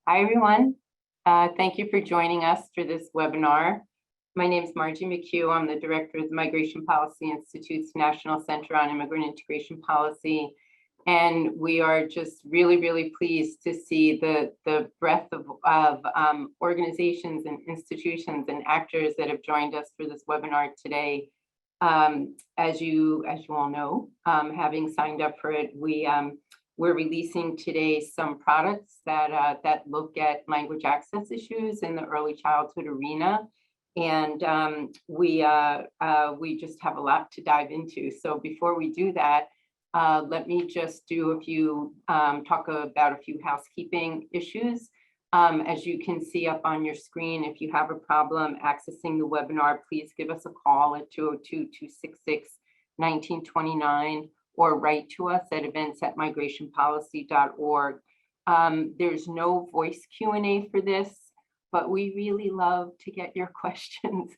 Hi, everyone. Thank you for joining us for this webinar. My name is Margie McHugh. I'm the director of the Migration Policy Institute's National Center on Immigrant Integration Policy. And we are just really pleased to see the breadth of organizations and institutions and actors that have joined us for this webinar today. As you all know, having signed up for it, we're releasing today some products that look at language access issues in the early childhood arena. And we just have a lot to dive into. So before we do that, let me just do a few, talk about a few housekeeping issues. As you can see up on your screen, if you have a problem accessing the webinar, please give us a call at 202-266-1929 or write to us at events@migrationpolicy.org. There's no voice Q&A for this, but we really love to get your questions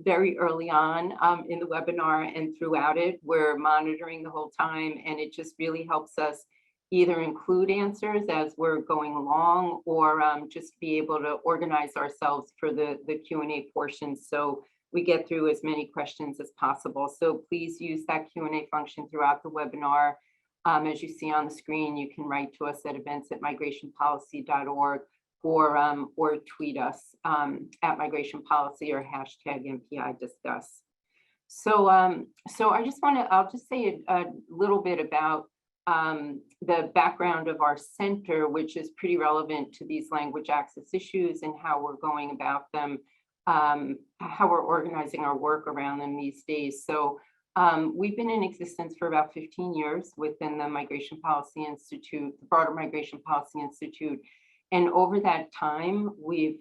very early on in the webinar and throughout it. We're monitoring the whole time, and it just really helps us either include answers as we're going along or just be able to organize ourselves for the Q&A portion so we get through as many questions as possible. So please use that Q&A function throughout the webinar. As you see on the screen, you can write to us at events@migrationpolicy.org or tweet us at Migration Policy or #MPI Discuss. So I'll just say a little bit about the background of our center, which is pretty relevant to these language access issues and how we're going about them, how we're organizing our work around them these days. So we've been in existence for about 15 years within the Migration Policy Institute, the broader Migration Policy Institute. And over that time, we've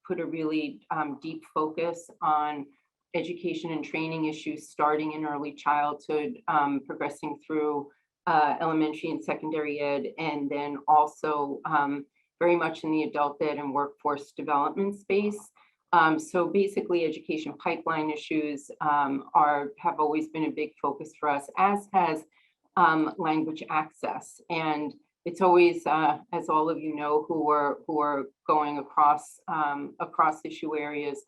put a really deep focus on education and training issues, starting in early childhood, progressing through elementary and secondary ed, and then also very much in the adult ed and workforce development space. So basically, education pipeline issues have always been a big focus for us, as has language access. And it's always, as all of you know, who are going across issue areas,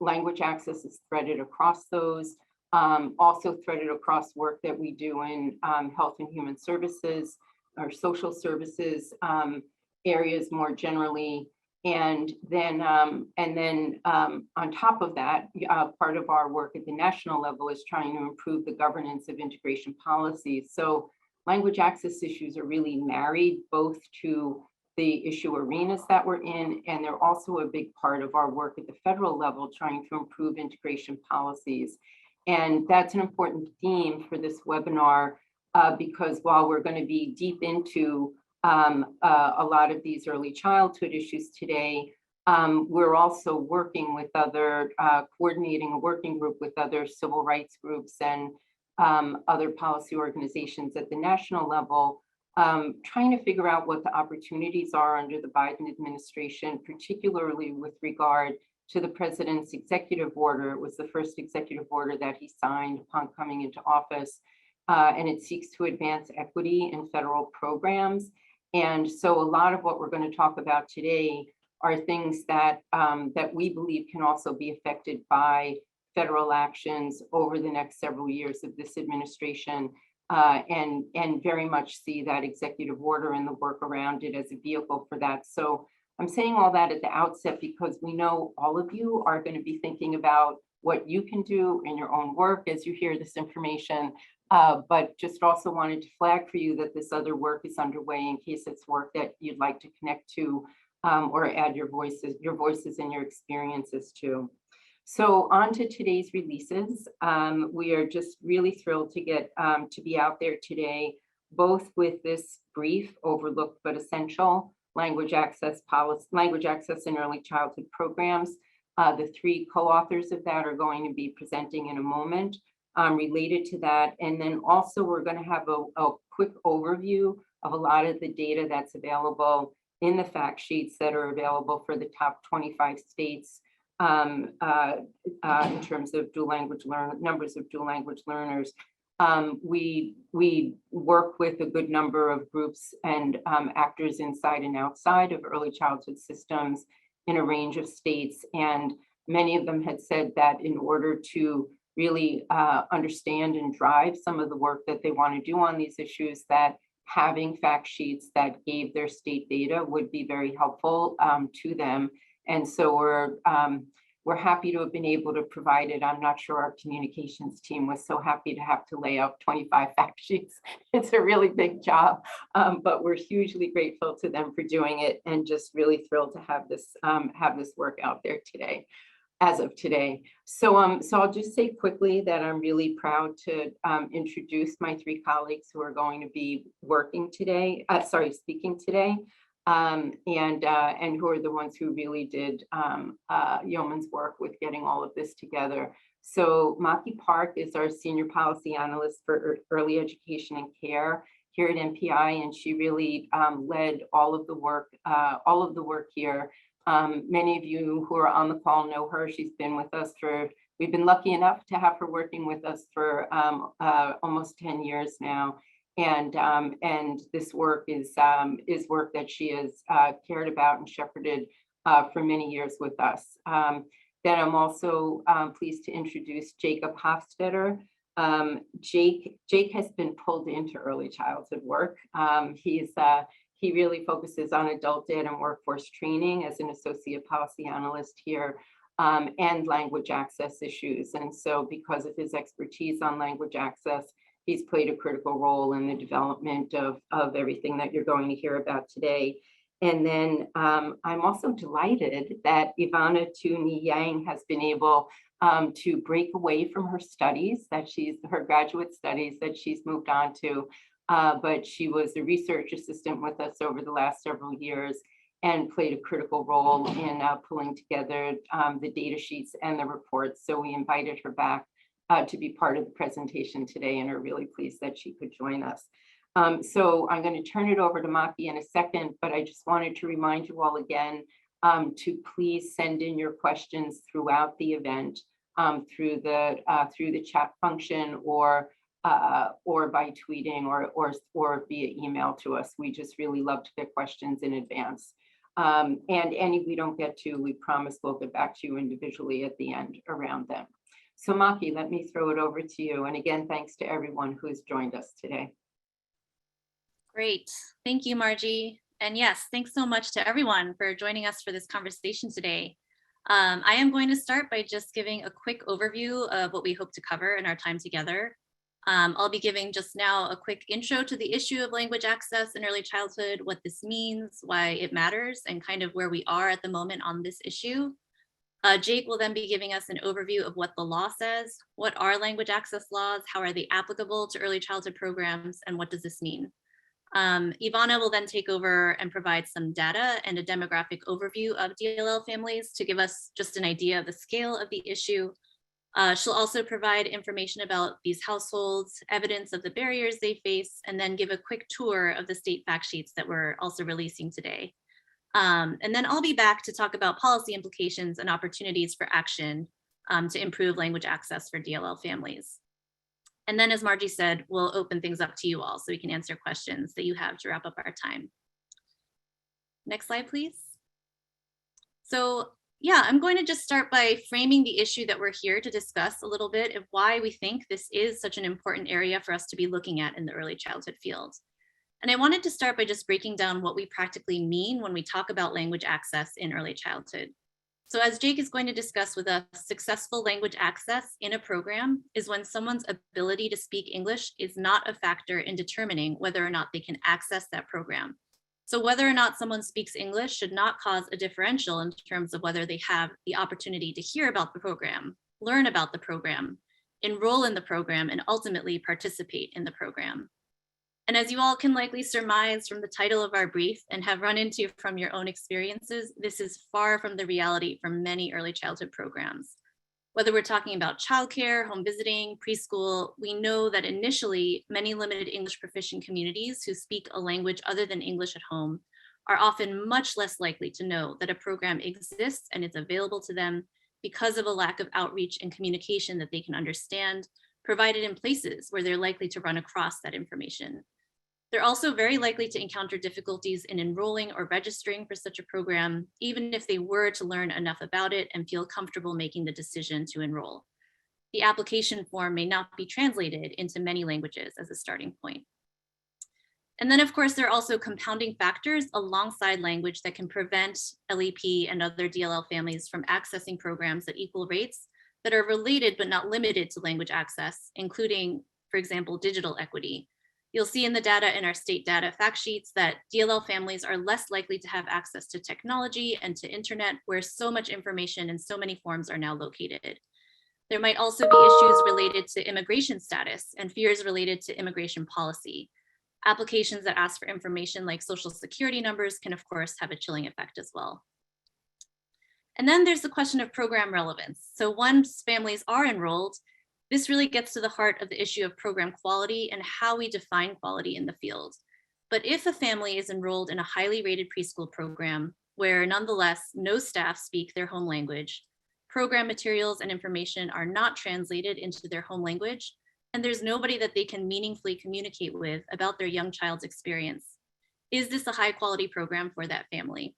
language access is threaded across those. Also threaded across work that we do in health and human services or social services areas more generally. And then on top of that, part of our work at the national level is trying to improve the governance of integration policies. So language access issues are really married both to the issue arenas that we're in, and they're also a big part of our work at the federal level, trying to improve integration policies. And that's an important theme for this webinar, because while we're going to be deep into a lot of these early childhood issues today, we're also working with other, coordinating a working group with other civil rights groups and other policy organizations at the national level, trying to figure out what the opportunities are under the Biden administration, particularly with regard to the president's executive order. It was the first executive order that he signed upon coming into office, and it seeks to advance equity in federal programs. And so a lot of what we're going to talk about today are things that we believe can also be affected by federal actions over the next several years of this administration, and very much see that executive order and the work around it as a vehicle for that. So I'm saying all that at the outset because we know all of you are going to be thinking about what you can do in your own work as you hear this information, but just also wanted to flag for you that this other work is underway in case it's work that you'd like to connect to or add your voices and your experiences to. So on to today's releases. We are just really thrilled to get to be out there today, both with this brief, overlooked but essential language access in early childhood programs. The three co-authors of that are going to be presenting in a moment related to that. And then also we're going to have a quick overview of a lot of the data that's available in the fact sheets that are available for the top 25 states in terms of numbers of dual language learners. We work with a good number of groups and actors inside and outside of early childhood systems in a range of states. And many of them had said that in order to really understand and drive some of the work that they want to do on these issues, that having fact sheets that gave their state data would be very helpful to them. And so we're happy to have been able to provide it. I'm not sure our communications team was so happy to have to lay out 25 fact sheets. It's a really big job, but we're hugely grateful to them for doing it, and just really thrilled to have this work out there today, as of today. So I'll just say quickly that I'm really proud to introduce my three colleagues who are going to be speaking today. And who are the ones who really did yeoman's work with getting all of this together. So Maki Park is our Senior Policy Analyst for Early Education and Care here at MPI, and she really led all of the work here. Many of you who are on the call know her. She's been with us we've been lucky enough to have her working with us for almost 10 years now. And this work is work that she has cared about and shepherded for many years with us. Then I'm also pleased to introduce Jacob Hofstetter. Jake has been pulled into early childhood work. He really focuses on adult ed and workforce training as an associate policy analyst here, and language access issues. And so because of his expertise on language access, he's played a critical role in the development of everything that you're going to hear about today. And then I'm also delighted that Ivana Tooney Yang has been able to break away from her studies, her graduate studies that she's moved on to. But she was a research assistant with us over the last several years and played a critical role in pulling together the data sheets and the reports. So we invited her back to be part of the presentation today, and are really pleased that she could join us. So I'm going to turn it over to Maki in a second, but I just wanted to remind you all again to please send in your questions throughout the event through the chat function, or by tweeting or via email to us. We just really love to get questions in advance. And any we don't get to, we promise we'll get back to you individually at the end around them. So Maki, let me throw it over to you. And again, thanks to everyone who's joined us today. Great. Thank you, Margie. And yes, thanks so much to everyone for joining us for this conversation today. I am going to start by just giving a quick overview of what we hope to cover in our time together. I'll be giving just now a quick intro to the issue of language access in early childhood, what this means, why it matters, and kind of where we are at the moment on this issue. Jake will then be giving us an overview of what the law says, what are language access laws, how are they applicable to early childhood programs, and what does this mean? Ivana will then take over and provide some data and a demographic overview of DLL families to give us just an idea of the scale of the issue. She'll also provide information about these households, evidence of the barriers they face, and then give a quick tour of the state fact sheets that we're also releasing today. And then I'll be back to talk about policy implications and opportunities for action to improve language access for DLL families. And then, as Margie said, we'll open things up to you all so we can answer questions that you have to wrap up our time. Next slide, please. So yeah, I'm going to just start by framing the issue that we're here to discuss a little bit of why we think this is such an important area for us to be looking at in the early childhood field. And I wanted to start by just breaking down what we practically mean when we talk about language access in early childhood. So as Jake is going to discuss with us, successful language access in a program is when someone's ability to speak English is not a factor in determining whether or not they can access that program. So whether or not someone speaks English should not cause a differential in terms of whether they have the opportunity to hear about the program, learn about the program, enroll in the program, and ultimately participate in the program. And as you all can likely surmise from the title of our brief and have run into from your own experiences, this is far from the reality for many early childhood programs. Whether we're talking about childcare, home visiting, preschool, we know that initially many limited English proficient communities who speak a language other than English at home are often much less likely to know that a program exists and it's available to them because of a lack of outreach and communication that they can understand, provided in places where they're likely to run across that information. They're also very likely to encounter difficulties in enrolling or registering for such a program, even if they were to learn enough about it and feel comfortable making the decision to enroll. The application form may not be translated into many languages as a starting point. And then, of course, there are also compounding factors alongside language that can prevent LEP and other DLL families from accessing programs at equal rates that are related but not limited to language access, including, for example, digital equity. You'll see in the data in our state data fact sheets that DLL families are less likely to have access to technology and to internet, where so much information and so many forms are now located. There might also be issues related to immigration status and fears related to immigration policy. Applications that ask for information like social security numbers can, of course, have a chilling effect as well. And then there's the question of program relevance. So once families are enrolled, this really gets to the heart of the issue of program quality and how we define quality in the field. But if a family is enrolled in a highly rated preschool program where nonetheless no staff speak their home language, program materials and information are not translated into their home language, and there's nobody that they can meaningfully communicate with about their young child's experience, is this a high quality program for that family?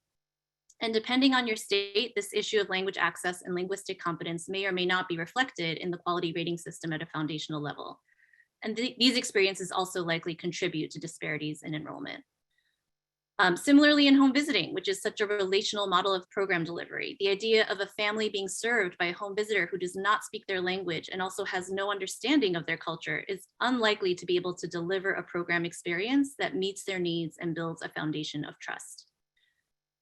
And depending on your state, this issue of language access and linguistic competence may or may not be reflected in the quality rating system at a foundational level. And these experiences also likely contribute to disparities in enrollment. Similarly in home visiting, which is such a relational model of program delivery, the idea of a family being served by a home visitor who does not speak their language and also has no understanding of their culture is unlikely to be able to deliver a program experience that meets their needs and builds a foundation of trust.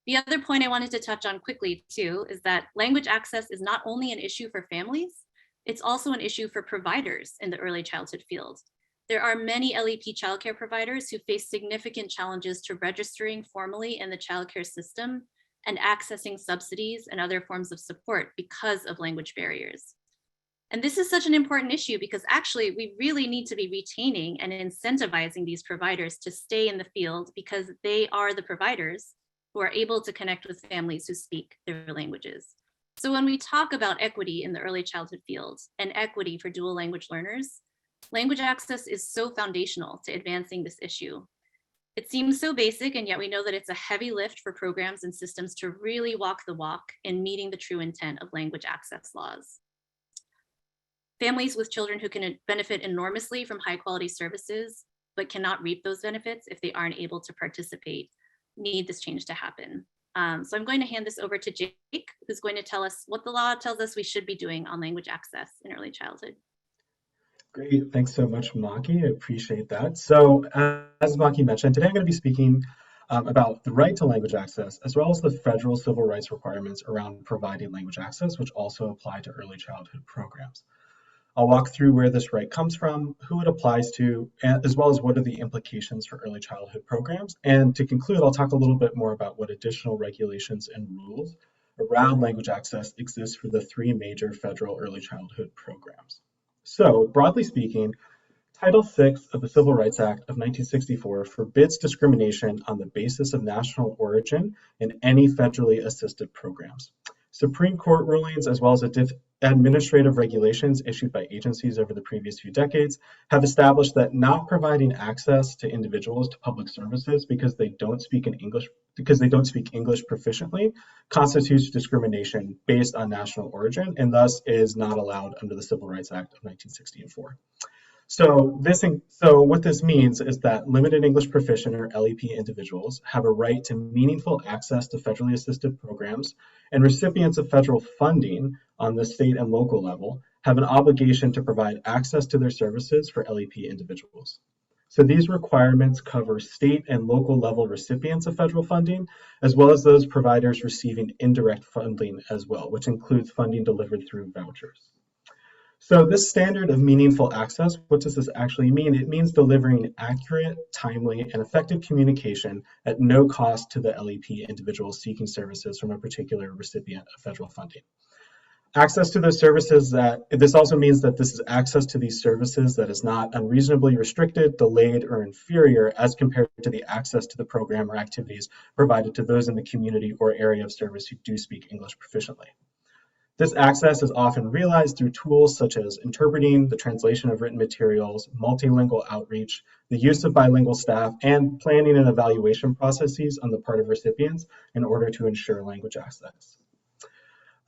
The other point I wanted to touch on quickly too is that language access is not only an issue for families, it's also an issue for providers in the early childhood field. There are many LEP childcare providers who face significant challenges to registering formally in the childcare system and accessing subsidies and other forms of support because of language barriers. And this is such an important issue because actually we really need to be retaining and incentivizing these providers to stay in the field because they are the providers who are able to connect with families who speak their languages. So when we talk about equity in the early childhood field and equity for dual language learners, language access is so foundational to advancing this issue. It seems so basic, and yet we know that it's a heavy lift for programs and systems to really walk the walk in meeting the true intent of language access laws. Families with children who can benefit enormously from high quality services, but cannot reap those benefits if they aren't able to participate, need this change to happen. So I'm going to hand this over to Jake, who's going to tell us what the law tells us we should be doing on language access in early childhood. Great, thanks so much, Maki. I appreciate that. So as Maki mentioned, today I'm going to be speaking about the right to language access, as well as the federal civil rights requirements around providing language access, which also apply to early childhood programs. I'll walk through where this right comes from, who it applies to, as well as what are the implications for early childhood programs. And to conclude, I'll talk a little bit more about what additional regulations and rules around language access exist for the three major federal early childhood programs. So, broadly speaking, Title VI of the Civil Rights Act of 1964 forbids discrimination on the basis of national origin in any federally assisted programs. Supreme Court rulings, as well as administrative regulations issued by agencies over the previous few decades, have established that not providing access to individuals to public services because they don't speak English proficiently constitutes discrimination based on national origin and thus is not allowed under the Civil Rights Act of 1964. So what this means is that limited English proficient or LEP individuals have a right to meaningful access to federally assisted programs, and recipients of federal funding on the state and local level have an obligation to provide access to their services for LEP individuals. So these requirements cover state and local level recipients of federal funding, as well as those providers receiving indirect funding as well, which includes funding delivered through vouchers. So this standard of meaningful access, what does this actually mean? It means delivering accurate, timely, and effective communication at no cost to the LEP individual seeking services from a particular recipient of federal funding. Access to those services this also means that this is access to these services that is not unreasonably restricted, delayed, or inferior as compared to the access to the program or activities provided to those in the community or area of service who do speak English proficiently. This access is often realized through tools such as interpreting, the translation of written materials, multilingual outreach, the use of bilingual staff, and planning and evaluation processes on the part of recipients in order to ensure language access.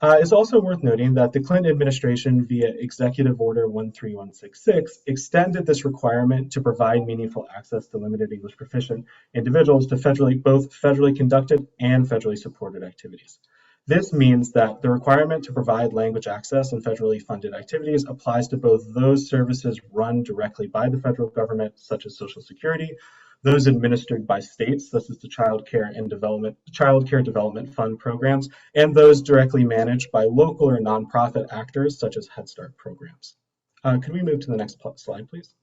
It's also worth noting that the Clinton administration, via Executive Order 13166, extended this requirement to provide meaningful access to limited English proficient individuals to both federally conducted and federally supported activities. This means that the requirement to provide language access in federally funded activities applies to both those services run directly by the federal government, such as Social Security, those administered by states, such as the Child Care Development Fund programs, and those directly managed by local or nonprofit actors, such as Head Start programs. Could we move to the next slide, please?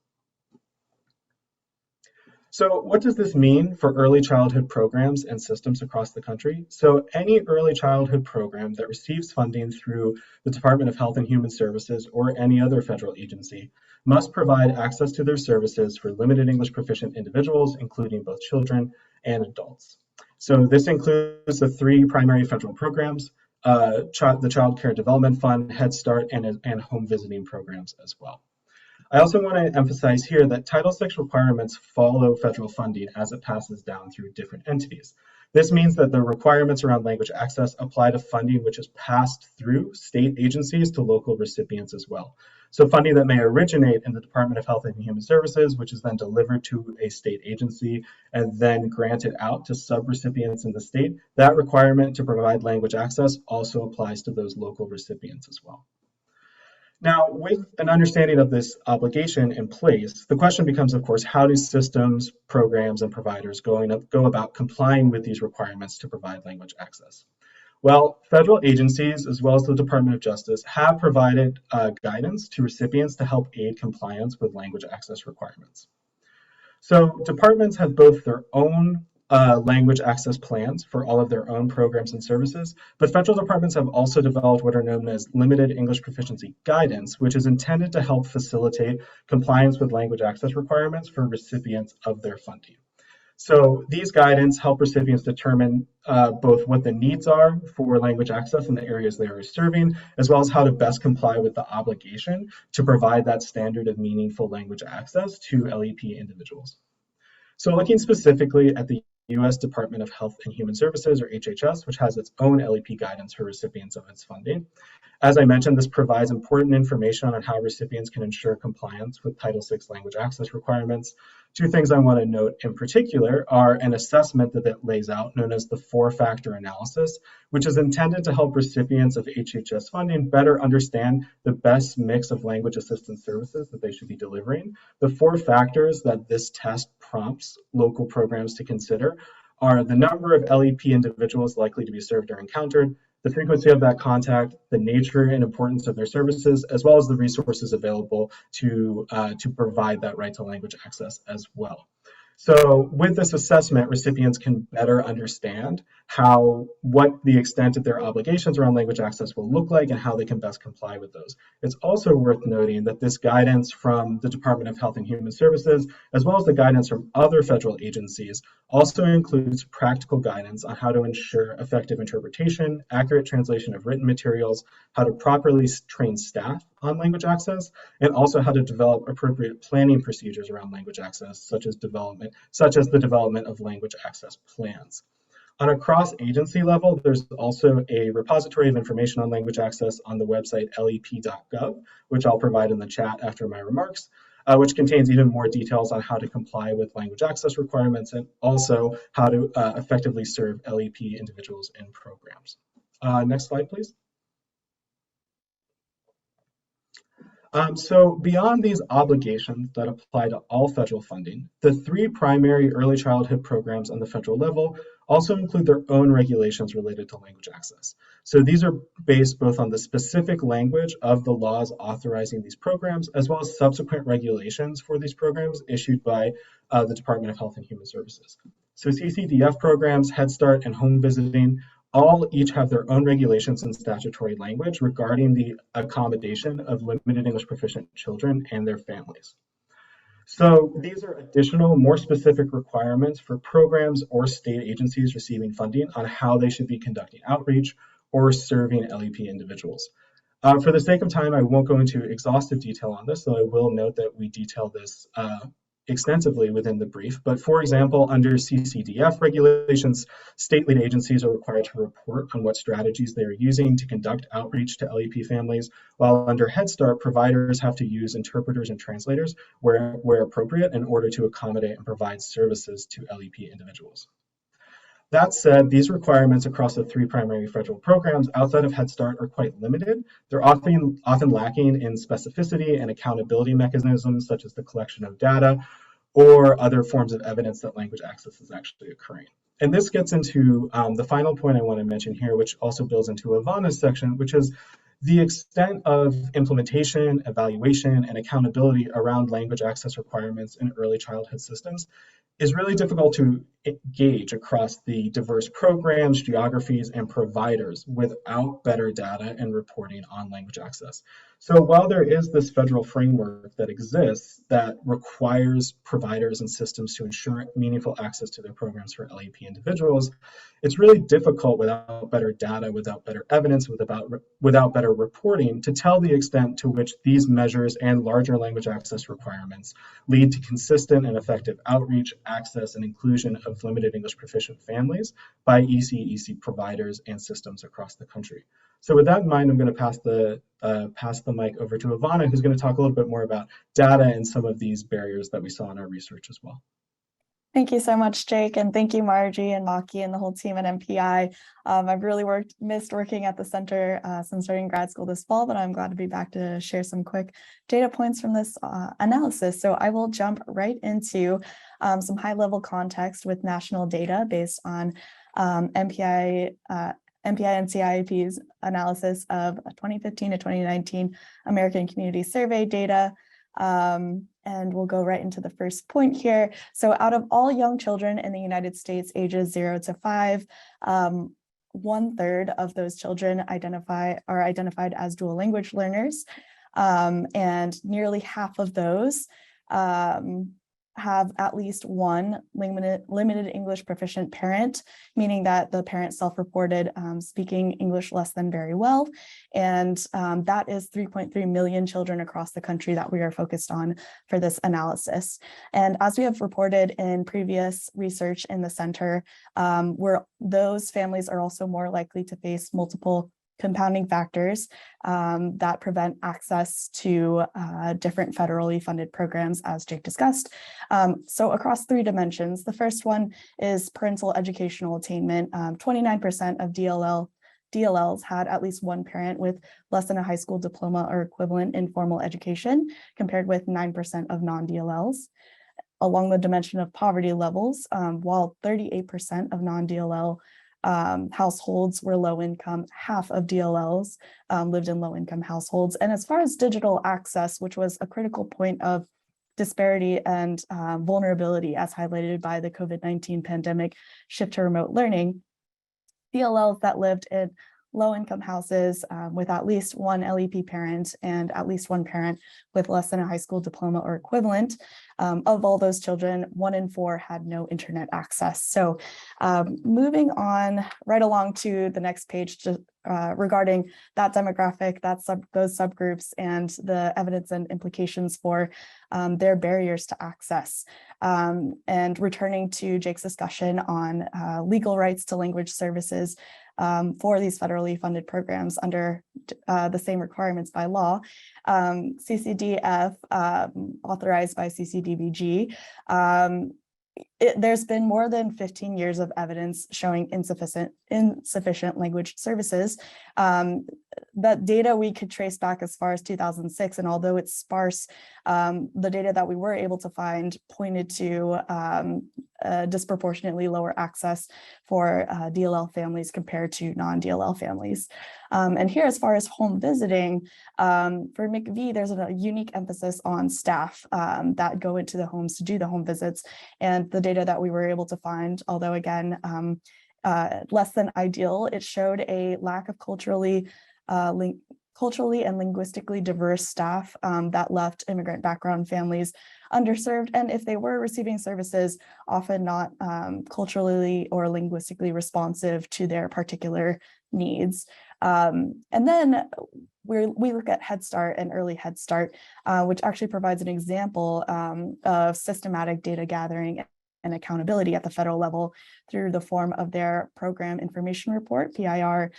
So what does this mean for early childhood programs and systems across the country? So any early childhood program that receives funding through the Department of Health and Human Services or any other federal agency must provide access to their services for limited English proficient individuals, including both children and adults. So this includes the 3 primary federal programs, the Child Care Development Fund, Head Start, and home visiting programs as well. I also want to emphasize here that Title VI requirements follow federal funding as it passes down through different entities. This means that the requirements around language access apply to funding which is passed through state agencies to local recipients as well. So funding that may originate in the Department of Health and Human Services, which is then delivered to a state agency and then granted out to sub-recipients in the state, that requirement to provide language access also applies to those local recipients as well. Now, with an understanding of this obligation in place, the question becomes, of course, how do systems, programs, and providers go about complying with these requirements to provide language access? Well, federal agencies, as well as the Department of Justice, have provided guidance to recipients to help aid compliance with language access requirements. So departments have both their own language access plans for all of their own programs and services, but federal departments have also developed what are known as limited English proficiency guidance, which is intended to help facilitate compliance with language access requirements for recipients of their funding. So these guidance help recipients determine both what the needs are for language access in the areas they are serving, as well as how to best comply with the obligation to provide that standard of meaningful language access to LEP individuals. So looking specifically at the U.S. Department of Health and Human Services, or HHS, which has its own LEP guidance for recipients of its funding. As I mentioned, this provides important information on how recipients can ensure compliance with Title VI language access requirements. 2 things I want to note in particular are an assessment that it lays out known as the 4-factor analysis, which is intended to help recipients of HHS funding better understand the best mix of language assistance services that they should be delivering. The 4 factors that this test prompts local programs to consider are the number of LEP individuals likely to be served or encountered, the frequency of that contact, the nature and importance of their services, as well as the resources available to provide that right to language access as well. So with this assessment, recipients can better understand what the extent of their obligations around language access will look like and how they can best comply with those. It's also worth noting that this guidance from the Department of Health and Human Services, as well as the guidance from other federal agencies, also includes practical guidance on how to ensure effective interpretation, accurate translation of written materials, how to properly train staff on language access, and also how to develop appropriate planning procedures around language access, such as the development of language access plans. On a cross-agency level, there's also a repository of information on language access on the website lep.gov, which I'll provide in the chat after my remarks, which contains even more details on how to comply with language access requirements and also how to effectively serve LEP individuals in programs. Next slide, please. So beyond these obligations that apply to all federal funding, the 3 primary early childhood programs on the federal level also include their own regulations related to language access. So these are based both on the specific language of the laws authorizing these programs, as well as subsequent regulations for these programs issued by the Department of Health and Human Services. So CCDF programs, Head Start, and home visiting each have their own regulations and statutory language regarding the accommodation of limited English proficient children and their families. So these are additional, more specific requirements for programs or state agencies receiving funding on how they should be conducting outreach, or serving LEP individuals. For the sake of time, I won't go into exhaustive detail on this, though I will note that we detail this extensively within the brief. But for example, under CCDF regulations, state-led agencies are required to report on what strategies they are using to conduct outreach to LEP families, while under Head Start, providers have to use interpreters and translators where appropriate in order to accommodate and provide services to LEP individuals. That said, these requirements across the 3 primary federal programs outside of Head Start are quite limited. They're often lacking in specificity and accountability mechanisms, such as the collection of data or other forms of evidence that language access is actually occurring. And this gets into the final point I want to mention here, which also builds into Ivana's section, which is the extent of implementation, evaluation, and accountability around language access requirements in early childhood systems is really difficult to gauge across the diverse programs, geographies, and providers without better data and reporting on language access. So while there is this federal framework that exists that requires providers and systems to ensure meaningful access to their programs for LEP individuals, it's really difficult without better data, without better evidence, without better reporting to tell the extent to which these measures and larger language access requirements lead to consistent and effective outreach, access, and inclusion of limited English proficient families by ECEC providers and systems across the country. So with that in mind, I'm going to pass the mic over to Ivana, who's going to talk a little bit more about data and some of these barriers that we saw in our research as well. Thank you so much, Jake, and thank you, Margie and Maki and the whole team at MPI. I've really missed working at the center since starting grad school this fall, but I'm glad to be back to share some quick data points from this analysis. So I will jump right into some high-level context with national data based on MPI and CIIP's analysis of 2015 to 2019 American Community Survey data. And we'll go right into the first point here. So out of all young children in the United States ages 0 to 5, 1/3 of those children are identified as dual language learners, and nearly half of those have at least one limited English proficient parent, meaning that the parent self-reported speaking English less than very well. And that is 3.3 million children across the country that we are focused on for this analysis. And as we have reported in previous research in the center, those families are also more likely to face multiple compounding factors that prevent access to different federally funded programs, as Jake discussed. So across 3 dimensions, the first one is parental educational attainment. 29% of DLLs had at least one parent with less than a high school diploma or equivalent in formal education, compared with 9% of non-DLLs. Along the dimension of poverty levels, while 38% of non-DLL households were low income, half of DLLs lived in low income households. And as far as digital access, which was a critical point of disparity and vulnerability as highlighted by the COVID-19 pandemic shift to remote learning, DLLs that lived in low income houses with at least one LEP parent and at least one parent with less than a high school diploma or equivalent, of all those children, 1 in 4 had no internet access. So moving on right along to the next page regarding that demographic, those subgroups and the evidence and implications for their barriers to access. And returning to Jake's discussion on legal rights to language services for these federally funded programs under the same requirements by law, CCDF, authorized by CCDBG, there's been more than 15 years of evidence showing insufficient language services. That data we could trace back as far as 2006, and although it's sparse, the data that we were able to find pointed to disproportionately lower access for DLL families compared to non-DLL families. And here, as far as home visiting, for McV, there's a unique emphasis on staff that go into the homes to do the home visits. And the data that we were able to find, although again, less than ideal, it showed a lack of culturally and linguistically diverse staff that left immigrant background families underserved, and if they were receiving services, often not culturally or linguistically responsive to their particular needs. And then we look at Head Start and Early Head Start, which actually provides an example of systematic data gathering and accountability at the federal level through the form of their Program Information Report, PIR,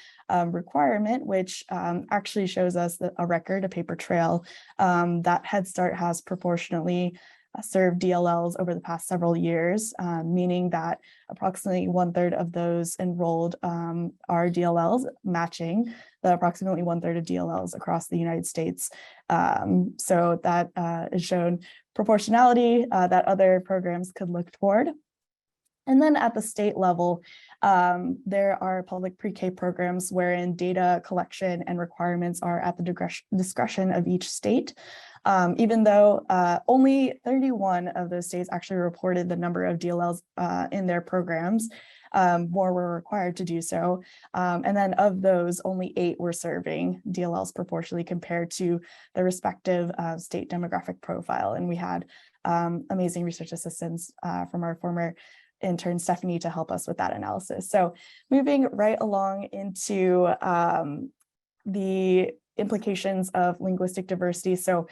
requirement, which actually shows us a record, a paper trail, that Head Start has proportionately served DLLs over the past several years, meaning that approximately 1/3 of those enrolled are DLLs, matching the approximately 1/3 of DLLs across the United States. So that is shown proportionality that other programs could look toward. And then at the state level, there are public pre-K programs wherein data collection and requirements are at the discretion of each state. Even though only 31 of those states actually reported the number of DLLs in their programs, more were required to do so. And then of those, only 8 were serving DLLs proportionally compared to the respective state demographic profile. And we had amazing research assistants from our former intern Stephanie to help us with that analysis. So moving right along into the implications of linguistic diversity. So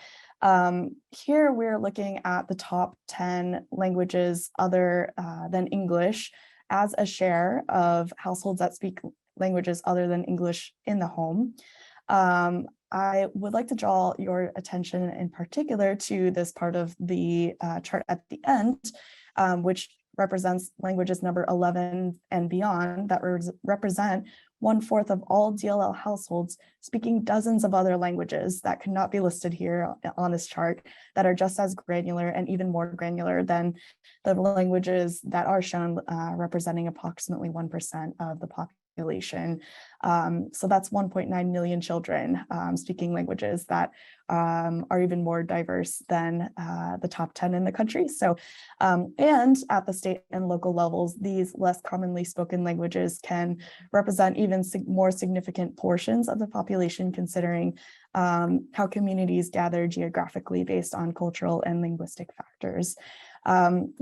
here we're looking at the top 10 languages other than English as a share of households that speak languages other than English in the home. I would like to draw your attention in particular to this part of the chart at the end, which represents languages number 11 and beyond that represent 1/4 of all DLL households speaking dozens of other languages that could not be listed here on this chart that are just as granular and even more granular than the languages that are shown representing approximately 1% of the population. So that's 1.9 million children speaking languages that are even more diverse than the top 10 in the country. So, and at the state and local levels, these less commonly spoken languages can represent even more significant portions of the population, considering how communities gather geographically based on cultural and linguistic factors.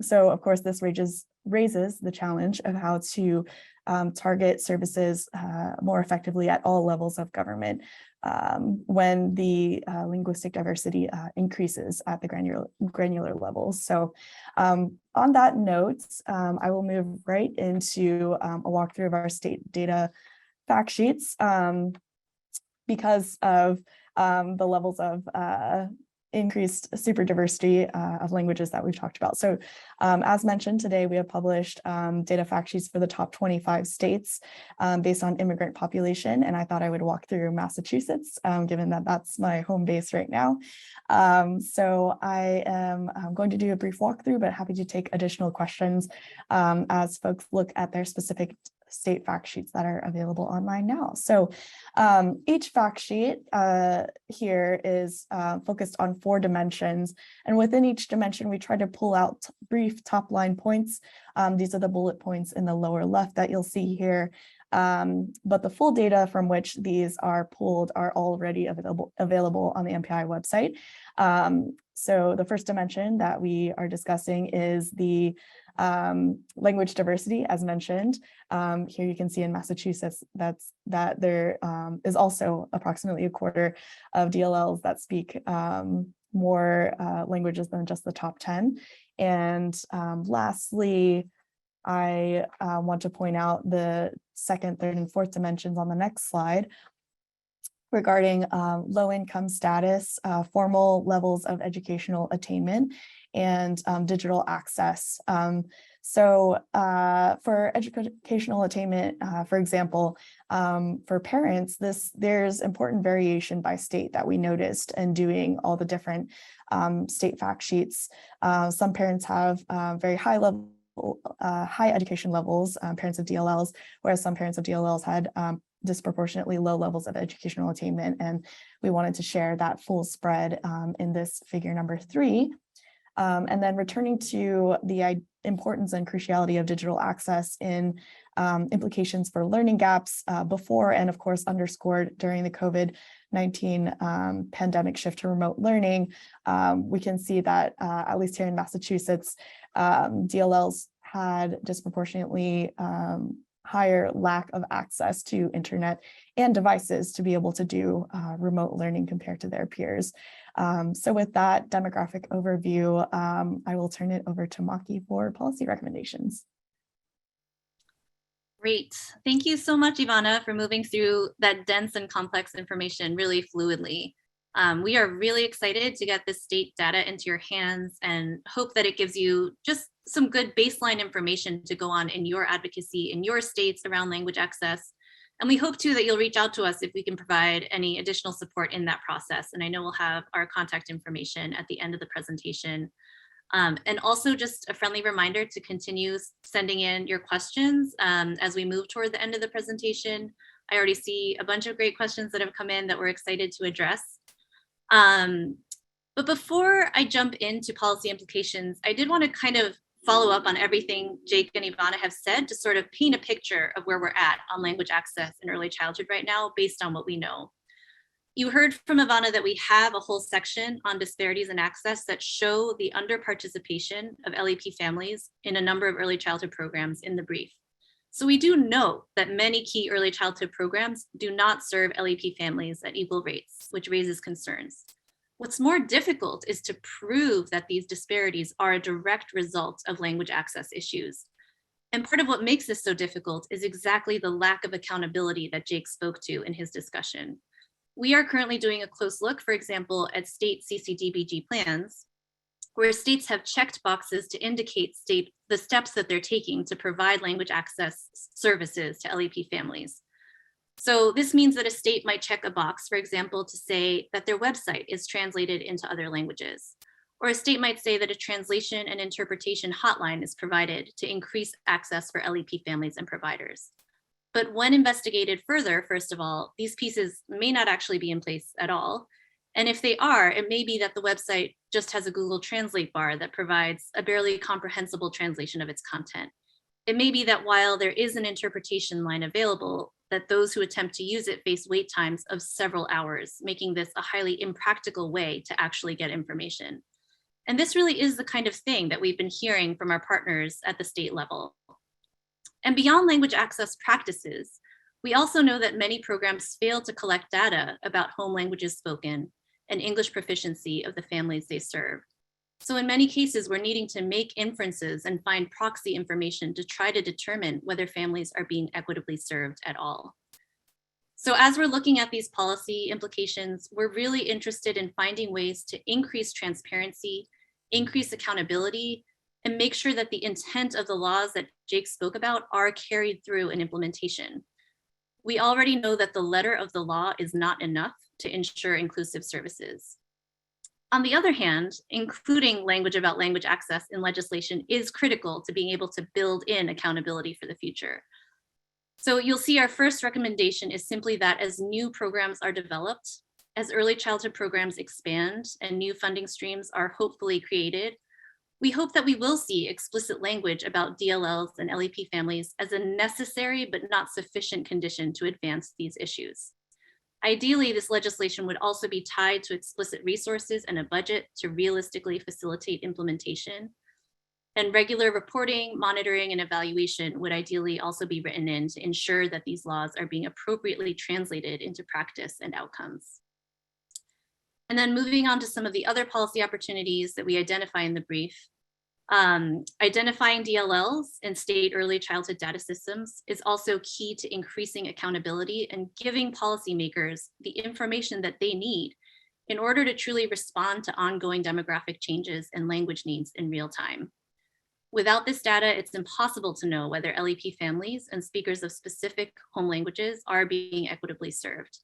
So of course, this raises the challenge of how to target services more effectively at all levels of government when the linguistic diversity increases at the granular levels. So on that note, I will move right into a walkthrough of our state data fact sheets because of the levels of increased super diversity of languages that we've talked about. So as mentioned today, we have published data fact sheets for the top 25 states based on immigrant population. And I thought I would walk through Massachusetts, given that that's my home base right now. So I am going to do a brief walkthrough, but happy to take additional questions as folks look at their specific state fact sheets that are available online now. So each fact sheet here is focused on 4 dimensions. And within each dimension, we try to pull out brief top line points. These are the bullet points in the lower left that you'll see here. But the full data from which these are pulled are already available on the MPI website. So the first dimension that we are discussing is the language diversity, as mentioned. Here you can see in Massachusetts that there is also approximately 1/4 of DLLs that speak more languages than just the top 10. And lastly, I want to point out the second, third, and fourth dimensions on the next slide regarding low income status, formal levels of educational attainment, and digital access. So for educational attainment, for example, for parents, there's important variation by state that we noticed in doing all the different state fact sheets. Some parents have very high education levels, parents of DLLs, whereas some parents of DLLs had disproportionately low levels of educational attainment. And we wanted to share that full spread in this figure number 3. And then returning to the importance and cruciality of digital access in implications for learning gaps before and of course underscored during the COVID-19 pandemic shift to remote learning. We can see that at least here in Massachusetts, DLLs had disproportionately higher lack of access to internet and devices to be able to do remote learning compared to their peers. So with that demographic overview, I will turn it over to Maki for policy recommendations. Great. Thank you so much, Ivana, for moving through that dense and complex information really fluidly. We are really excited to get this state data into your hands and hope that it gives you just some good baseline information to go on in your advocacy in your states around language access. And we hope too that you'll reach out to us if we can provide any additional support in that process. And I know we'll have our contact information at the end of the presentation. And also just a friendly reminder to continue sending in your questions as we move toward the end of the presentation. I already see a bunch of great questions that have come in that we're excited to address. But before I jump into policy implications, I did want to kind of follow up on everything Jake and Ivana have said to sort of paint a picture of where we're at on language access in early childhood right now, based on what we know. You heard from Ivana that we have a whole section on disparities in access that show the under-participation of LEP families in a number of early childhood programs in the brief. So we do know that many key early childhood programs do not serve LEP families at equal rates, which raises concerns. What's more difficult is to prove that these disparities are a direct result of language access issues. And part of what makes this so difficult is exactly the lack of accountability that Jake spoke to in his discussion. We are currently doing a close look, for example, at state CCDBG plans, where states have checked boxes to indicate the steps that they're taking to provide language access services to LEP families. So this means that a state might check a box, for example, to say that their website is translated into other languages. Or a state might say that a translation and interpretation hotline is provided to increase access for LEP families and providers. But when investigated further, first of all, these pieces may not actually be in place at all. And if they are, it may be that the website just has a Google Translate bar that provides a barely comprehensible translation of its content. It may be that while there is an interpretation line available, that those who attempt to use it face wait times of several hours, making this a highly impractical way to actually get information. And this really is the kind of thing that we've been hearing from our partners at the state level. And beyond language access practices, we also know that many programs fail to collect data about home languages spoken and English proficiency of the families they serve. So in many cases, we're needing to make inferences and find proxy information to try to determine whether families are being equitably served at all. So as we're looking at these policy implications, we're really interested in finding ways to increase transparency, increase accountability, and make sure that the intent of the laws that Jake spoke about are carried through in implementation. We already know that the letter of the law is not enough to ensure inclusive services. On the other hand, including language about language access in legislation is critical to being able to build in accountability for the future. So you'll see our first recommendation is simply that as new programs are developed, as early childhood programs expand and new funding streams are hopefully created, we hope that we will see explicit language about DLLs and LEP families as a necessary but not sufficient condition to advance these issues. Ideally, this legislation would also be tied to explicit resources and a budget to realistically facilitate implementation. And regular reporting, monitoring, and evaluation would ideally also be written in to ensure that these laws are being appropriately translated into practice and outcomes. And then moving on to some of the other policy opportunities that we identify in the brief. Identifying DLLs in state early childhood data systems is also key to increasing accountability and giving policymakers the information that they need in order to truly respond to ongoing demographic changes and language needs in real time. Without this data, it's impossible to know whether LEP families and speakers of specific home languages are being equitably served.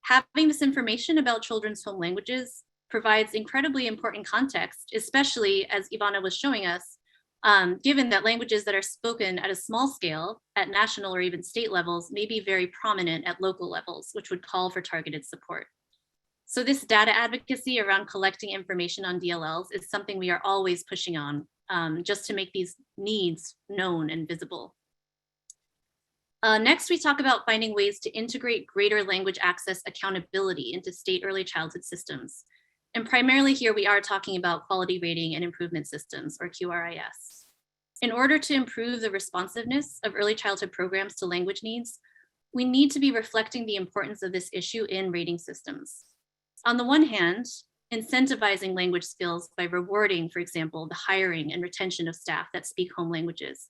Having this information about children's home languages provides incredibly important context, especially as Ivana was showing us, given that languages that are spoken at a small scale at national or even state levels may be very prominent at local levels, which would call for targeted support. So this data advocacy around collecting information on DLLs is something we are always pushing on, just to make these needs known and visible. Next, we talk about finding ways to integrate greater language access accountability into state early childhood systems. And primarily here, we are talking about quality rating and improvement systems, or QRIS. In order to improve the responsiveness of early childhood programs to language needs, we need to be reflecting the importance of this issue in rating systems. On the one hand, incentivizing language skills by rewarding, for example, the hiring and retention of staff that speak home languages,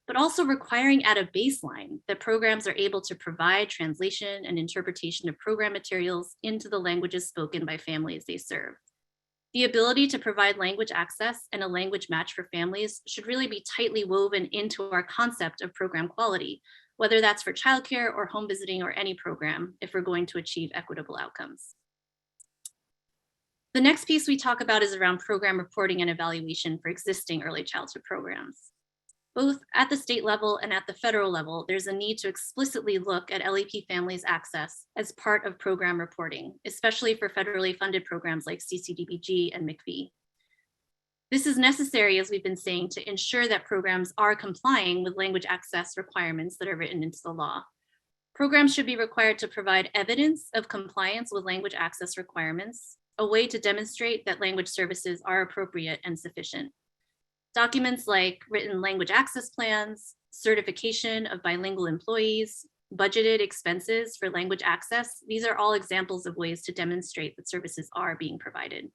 but also requiring at a baseline that programs are able to provide translation and interpretation of program materials into the languages spoken by families they serve. The ability to provide language access and a language match for families should really be tightly woven into our concept of program quality, whether that's for childcare or home visiting or any program, if we're going to achieve equitable outcomes. The next piece we talk about is around program reporting and evaluation for existing early childhood programs. Both at the state level and at the federal level, there's a need to explicitly look at LEP families' access as part of program reporting, especially for federally funded programs like CCDBG and MCV. This is necessary, as we've been saying, to ensure that programs are complying with language access requirements that are written into the law. Programs should be required to provide evidence of compliance with language access requirements, a way to demonstrate that language services are appropriate and sufficient. Documents like written language access plans, certification of bilingual employees, budgeted expenses for language access, these are all examples of ways to demonstrate that services are being provided.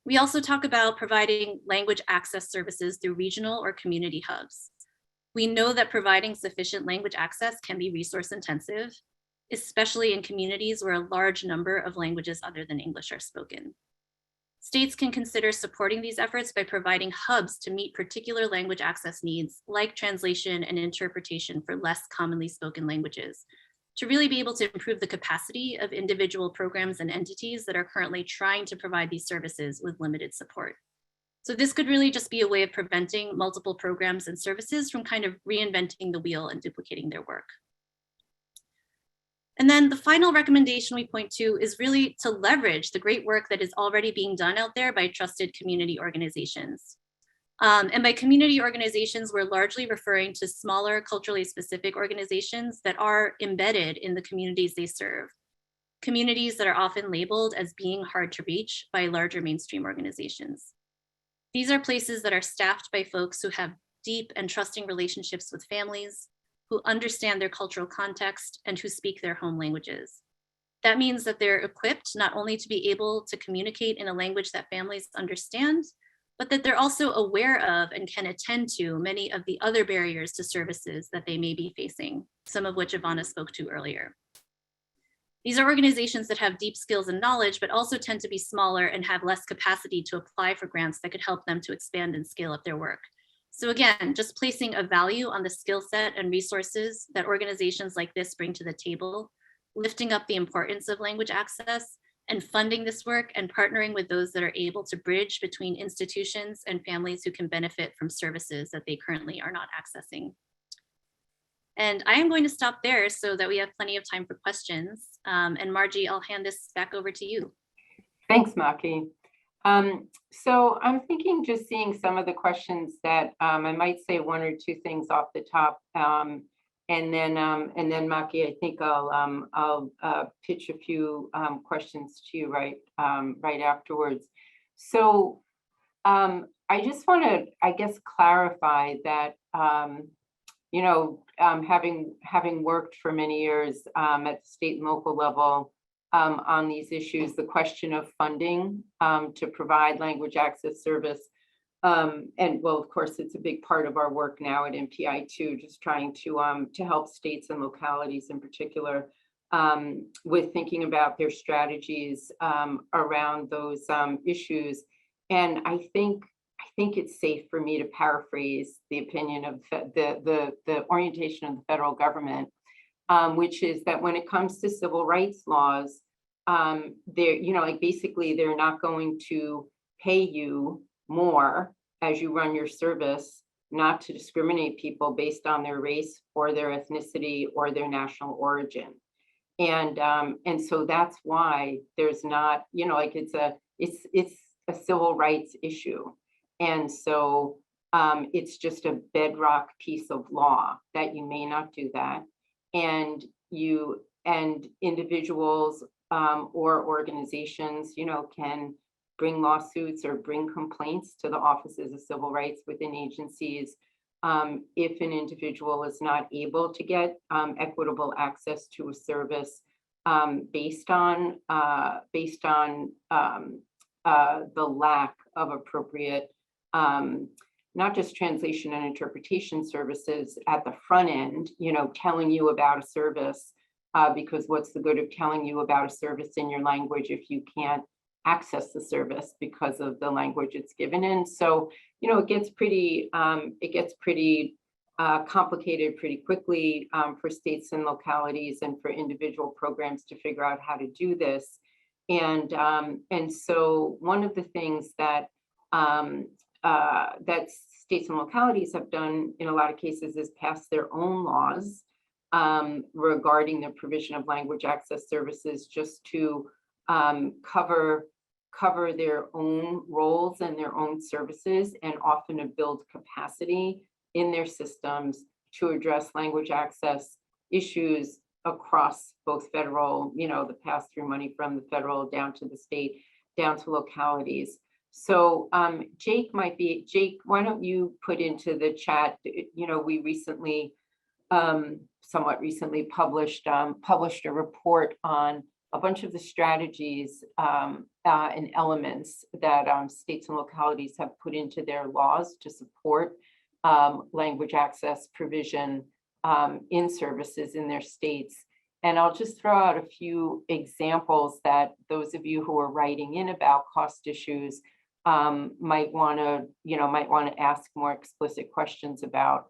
We also talk about providing language access services through regional or community hubs. We know that providing sufficient language access can be resource intensive, especially in communities where a large number of languages other than English are spoken. States can consider supporting these efforts by providing hubs to meet particular language access needs, like translation and interpretation for less commonly spoken languages, to really be able to improve the capacity of individual programs and entities that are currently trying to provide these services with limited support. So this could really just be a way of preventing multiple programs and services from kind of reinventing the wheel and duplicating their work. And then the final recommendation we point to is really to leverage the great work that is already being done out there by trusted community organizations. And by community organizations, we're largely referring to smaller culturally specific organizations that are embedded in the communities they serve. Communities that are often labeled as being hard to reach by larger mainstream organizations. These are places that are staffed by folks who have deep and trusting relationships with families, who understand their cultural context, and who speak their home languages. That means that they're equipped not only to be able to communicate in a language that families understand, but that they're also aware of and can attend to many of the other barriers to services that they may be facing, some of which Ivana spoke to earlier. These are organizations that have deep skills and knowledge, but also tend to be smaller and have less capacity to apply for grants that could help them to expand and scale up their work. So again, just placing a value on the skill set and resources that organizations like this bring to the table, lifting up the importance of language access, and funding this work and partnering with those that are able to bridge between institutions and families who can benefit from services that they currently are not accessing. And I am going to stop there so that we have plenty of time for questions. And Margie, I'll hand this back over to you. Thanks, Maki. So I'm thinking, just seeing some of the questions that I might say one or two things off the top, and then Maki, I think I'll pitch a few questions to you right afterwards. So I just want to, I guess, clarify that having worked for many years at the state and local level on these issues, the question of funding to provide language access service. And well, of course, it's a big part of our work now at MPI too, just trying to help states and localities in particular with thinking about their strategies around those issues. And I think it's safe for me to paraphrase the opinion of the orientation of the federal government, which is that when it comes to civil rights laws, basically they're not going to pay you more as you run your service, not to discriminate people based on their race or their ethnicity or their national origin. And so that's why there's not, it's a civil rights issue. And so It's just a bedrock piece of law that you may not do that. And individuals or organizations, can bring lawsuits or bring complaints to the offices of civil rights within agencies if an individual is not able to get equitable access to a service based on the lack of appropriate not just translation and interpretation services at the front end, telling you about a service, because what's the good of telling you about a service in your language if you can't access the service because of the language it's given in? So, it gets pretty complicated pretty quickly for states and localities and for individual programs to figure out how to do this. And so one of the things that that states and localities have done in a lot of cases is pass their own laws regarding the provision of language access services, just to cover their own roles and their own services, and often to build capacity in their systems to address language access issues across both federal, the pass-through money from the federal down to the state, down to localities. So Jake, why don't you put into the chat, we recently, somewhat recently published a report on a bunch of the strategies and elements that states and localities have put into their laws to support language access provision in services in their states. And I'll just throw out a few examples that those of you who are writing in about cost issues might want to ask more explicit questions about.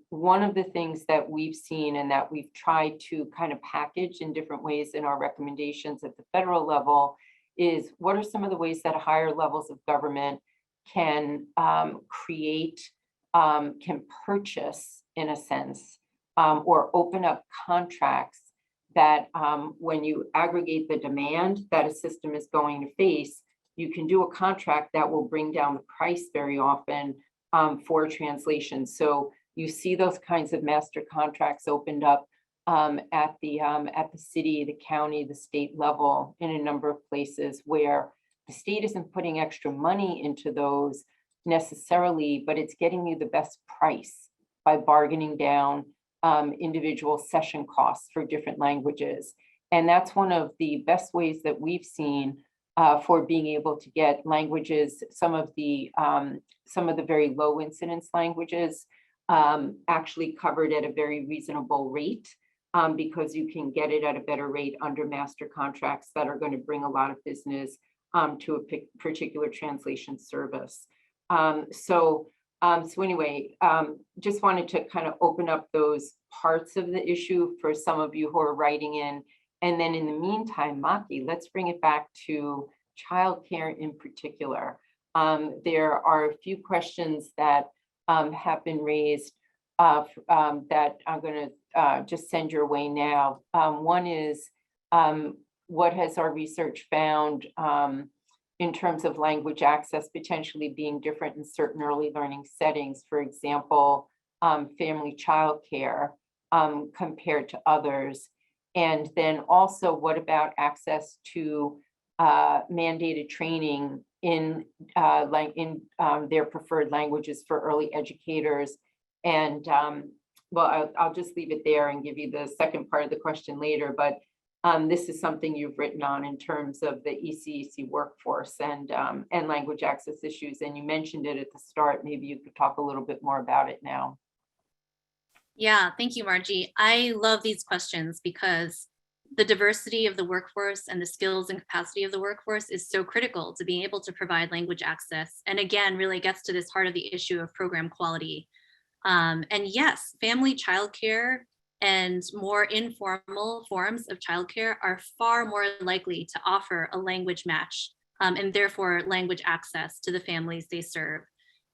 One of the things that we've seen and that we've tried to kind of package in different ways in our recommendations at the federal level is, what are some of the ways that higher levels of government can can purchase, in a sense, or open up contracts that when you aggregate the demand that a system is going to face, you can do a contract that will bring down the price very often for translation. So you see those kinds of master contracts opened up at the city, the county, the state level in a number of places where the state isn't putting extra money into those necessarily, but it's getting you the best price by bargaining down individual session costs for different languages. And that's one of the best ways that we've seen for being able to get languages, some of the very low incidence languages actually covered at a very reasonable rate, because you can get it at a better rate under master contracts that are going to bring a lot of business to a particular translation service. So anyway, just wanted to kind of open up those parts of the issue for some of you who are writing in. And then in the meantime, Maki, let's bring it back to childcare in particular. There are a few questions that have been raised that I'm going to just send your way now. One is, what has our research found in terms of language access potentially being different in certain early learning settings, for example, family childcare compared to others? And then also, what about access to mandated training in their preferred languages for early educators? And well, I'll just leave it there and give you the second part of the question later, but this is something you've written on in terms of the ECEC workforce and language access issues. And you mentioned it at the start. Maybe you could talk a little bit more about it now. Yeah, thank you, Margie. I love these questions because the diversity of the workforce and the skills and capacity of the workforce is so critical to being able to provide language access. And again, really gets to this heart of the issue of program quality. And yes, family childcare and more informal forms of childcare are far more likely to offer a language match and therefore language access to the families they serve.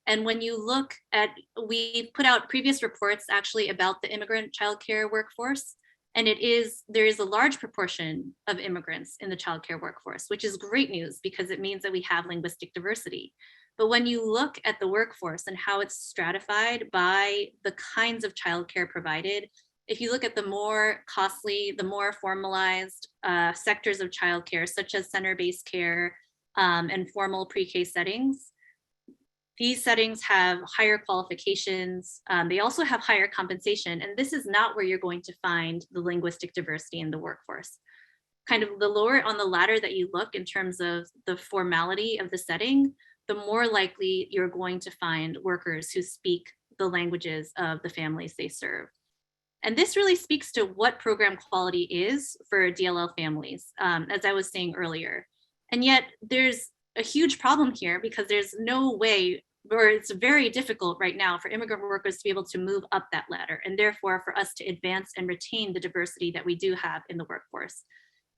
And when you look at, we put out previous reports actually about the immigrant childcare workforce, and there is a large proportion of immigrants in the childcare workforce, which is great news because it means that we have linguistic diversity. But when you look at the workforce and how it's stratified by the kinds of childcare provided, if you look at the more costly, the more formalized sectors of childcare, such as center-based care and formal pre-K settings, these settings have higher qualifications. They also have higher compensation. And this is not where you're going to find the linguistic diversity in the workforce. Kind of the lower on the ladder that you look in terms of the formality of the setting, the more likely you're going to find workers who speak the languages of the families they serve. And this really speaks to what program quality is for DLL families, as I was saying earlier. And yet there's a huge problem here because there's no way, or it's very difficult right now for immigrant workers to be able to move up that ladder, and therefore for us to advance and retain the diversity that we do have in the workforce.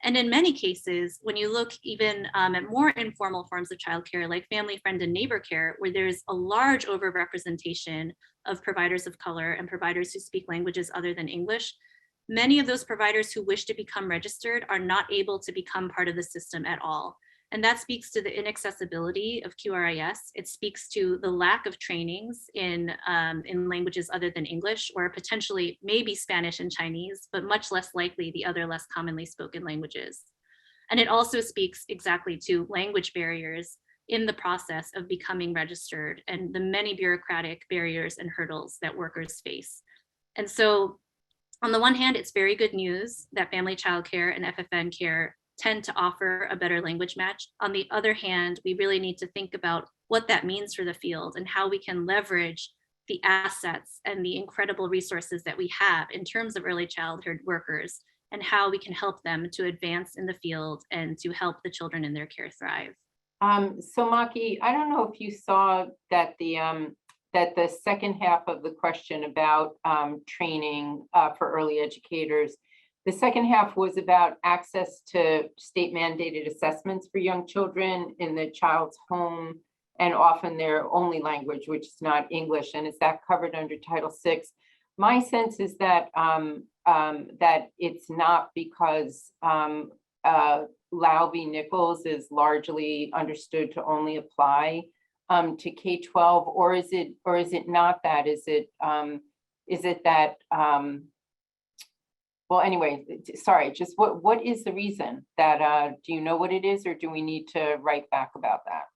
And in many cases, when you look even at more informal forms of childcare, like family, friend, and neighbor care, where there's a large overrepresentation of providers of color and providers who speak languages other than English, many of those providers who wish to become registered are not able to become part of the system at all. And that speaks to the inaccessibility of QRIS. It speaks to the lack of trainings in languages other than English, or potentially maybe Spanish and Chinese, but much less likely the other less commonly spoken languages. And it also speaks exactly to language barriers in the process of becoming registered and the many bureaucratic barriers and hurdles that workers face. And so on the one hand, it's very good news that family childcare and FFN care tend to offer a better language match. On the other hand, we really need to think about what that means for the field and how we can leverage the assets and the incredible resources that we have in terms of early childhood workers, and how we can help them to advance in the field and to help the children in their care thrive. So Maki, I don't know if you saw that the second half of the question about training for early educators, the second half was about access to state mandated assessments for young children in the child's home, and often their only language, which is not English. And is that covered under Title VI? My sense is that that it's not, because Lau v. Nichols is largely understood to only apply to K-12, or is it not that? Is it that? Well, anyway, sorry, just what is the reason that, do you know what it is, or do we need to write back about that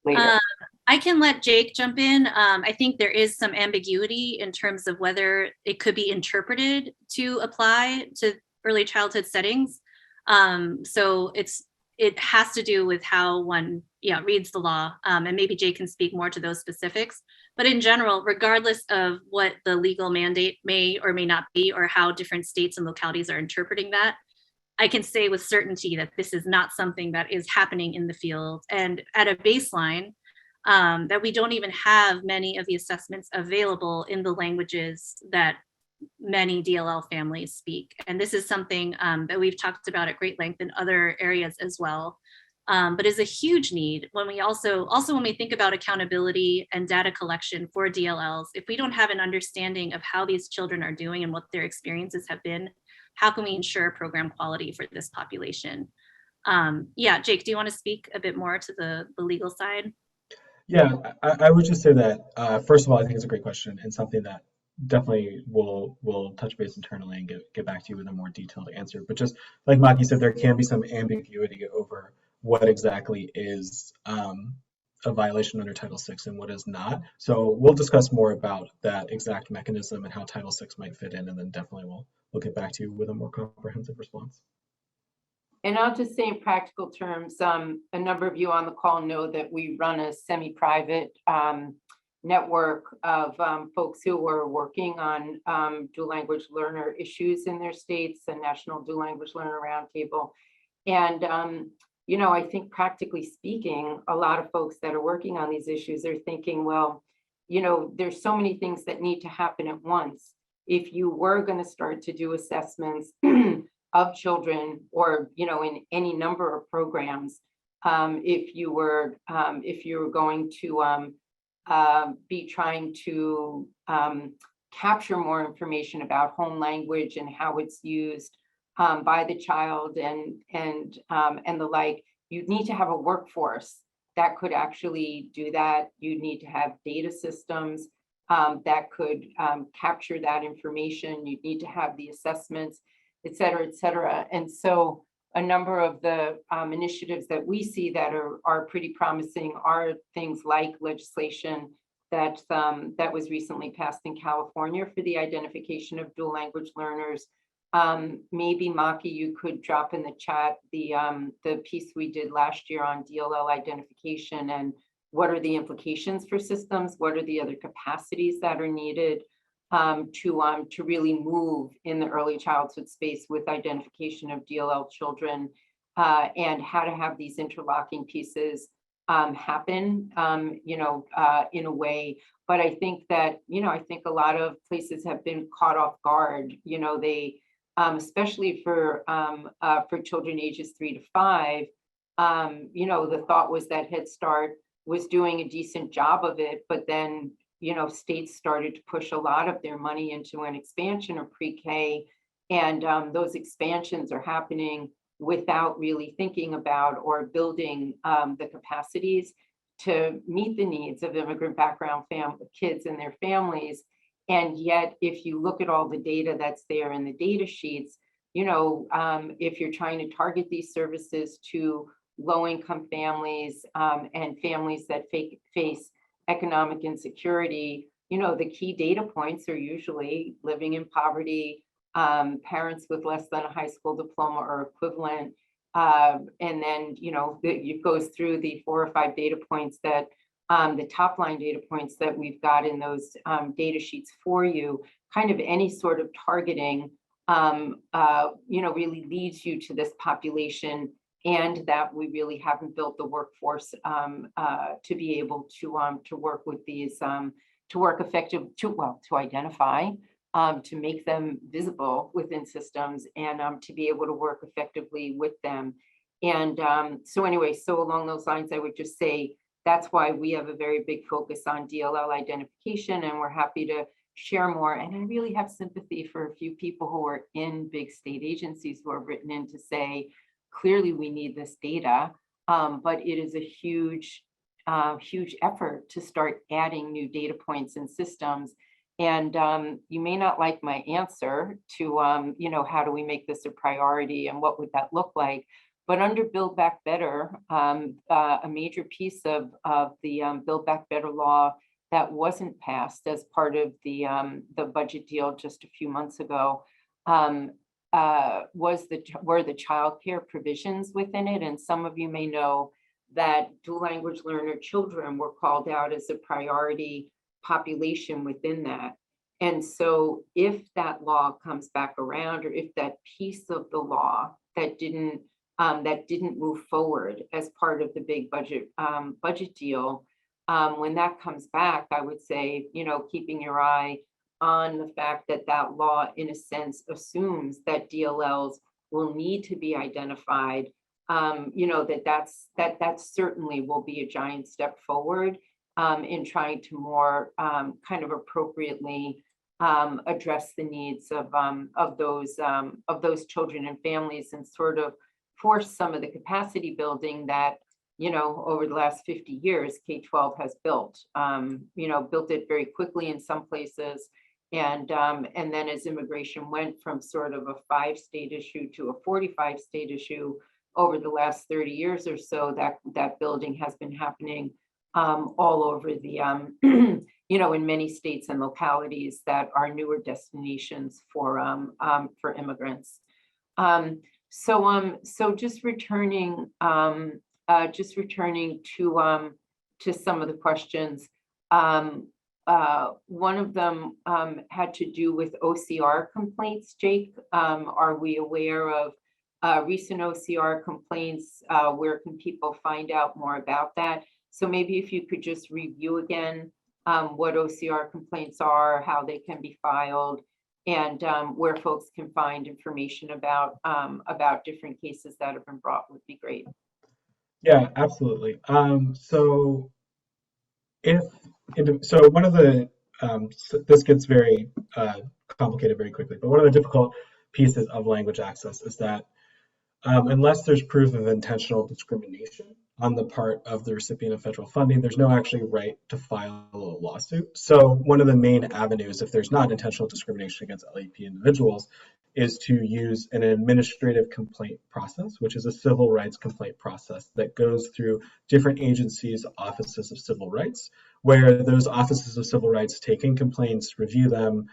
later? I can let Jake jump in. I think there is some ambiguity in terms of whether it could be interpreted to apply to early childhood settings. So it has to do with how one reads the law, and maybe Jake can speak more to those specifics. But in general, regardless of what the legal mandate may or may not be, or how different states and localities are interpreting that, I can say with certainty that this is not something that is happening in the field. And at a baseline, that we don't even have many of the assessments available in the languages that many DLL families speak. And this is something that we've talked about at great length in other areas as well, but is a huge need when we also when we think about accountability and data collection for DLLs. If we don't have an understanding of how these children are doing and what their experiences have been, how can we ensure program quality for this population? Jake, do you want to speak a bit more to the legal side? Yeah, I would just say that, first of all, I think it's a great question and something that definitely we'll touch base internally and get back to you with a more detailed answer. But just like Maki said, there can be some ambiguity over what exactly is a violation under Title VI and what is not. So we'll discuss more about that exact mechanism and how Title VI might fit in, and then definitely we'll get back to you with a more comprehensive response. And I'll just say in practical terms, a number of you on the call know that we run a semi-private network of folks who are working on dual language learner issues in their states, the National Dual Language Learner Roundtable. And, I think practically speaking, a lot of folks that are working on these issues are thinking, well, there's so many things that need to happen at once. If you were going to start to do assessments of children, or in any number of programs, if you were going to be trying to capture more information about home language and how it's used by the child and the like, you need to have a workforce that could actually do that. You need to have data systems that could capture that information. You need to have the assessments, et cetera, et cetera. And so a number of the initiatives that we see that are pretty promising are things like legislation that was recently passed in California for the identification of dual language learners. Maybe Maki, you could drop in the chat the piece we did last year on DLL identification and what are the implications for systems, what are the other capacities that are needed to really move in the early childhood space with identification of DLL children, and how to have these interlocking pieces happen, in a way. But I think that, I think a lot of places have been caught off guard. They, especially for children ages 3 to 5, the thought was that Head Start was doing a decent job of it, but then states started to push a lot of their money into an expansion of pre-K, and those expansions are happening without really thinking about or building the capacities to meet the needs of immigrant background kids and their families. And yet, if you look at all the data that's there in the data sheets, if you're trying to target these services to low-income families and families that face economic insecurity, the key data points are usually living in poverty, parents with less than a high school diploma or equivalent, and then it goes through the 4 or 5 data points that the top line data points that we've got in those data sheets for you. Kind of any sort of targeting really leads you to this population, and that we really haven't built the workforce to be able to work with these, to work effective, to identify, to make them visible within systems, and to be able to work effectively with them. And so anyway, so along those lines, I would just say that's why we have a very big focus on DLL identification, and we're happy to share more. And I really have sympathy for a few people who are in big state agencies who have written in to say, clearly we need this data, but it is a huge effort to start adding new data points and systems. And you may not like my answer to, how do we make this a priority and what would that look like? But under Build Back Better, a major piece of the Build Back Better law that wasn't passed as part of the budget deal just a few months ago were the childcare provisions within it. And some of you may know that dual language learner children were called out as a priority population within that. And so if that law comes back around, or if that piece of the law that didn't move forward as part of the big budget deal, when that comes back, I would say, keeping your eye on the fact that that law, in a sense, assumes that DLLs will need to be identified, that certainly will be a giant step forward in trying to more kind of appropriately address the needs of those children and families, and sort of force some of the capacity building that over the last 50 years K-12 has built. Built it very quickly in some places, and then as immigration went from sort of a 5-state issue to a 45-state issue over the last 30 years or so, that building has been happening all over the in many states and localities that are newer destinations for immigrants. So just returning to some of the questions. One of them had to do with OCR complaints. Jake, are we aware of recent OCR complaints? Where can people find out more about that? So maybe if you could just review again what OCR complaints are, how they can be filed, and where folks can find information about different cases that have been brought would be great. Yeah, absolutely. So one of the this gets very complicated very quickly, but one of the difficult pieces of language access is that unless there's proof of intentional discrimination, on the part of the recipient of federal funding, there's no actually right to file a lawsuit. So one of the main avenues, if there's not intentional discrimination against LEP individuals, is to use an administrative complaint process, which is a civil rights complaint process that goes through different agencies, offices of civil rights, where those offices of civil rights take in complaints, review them,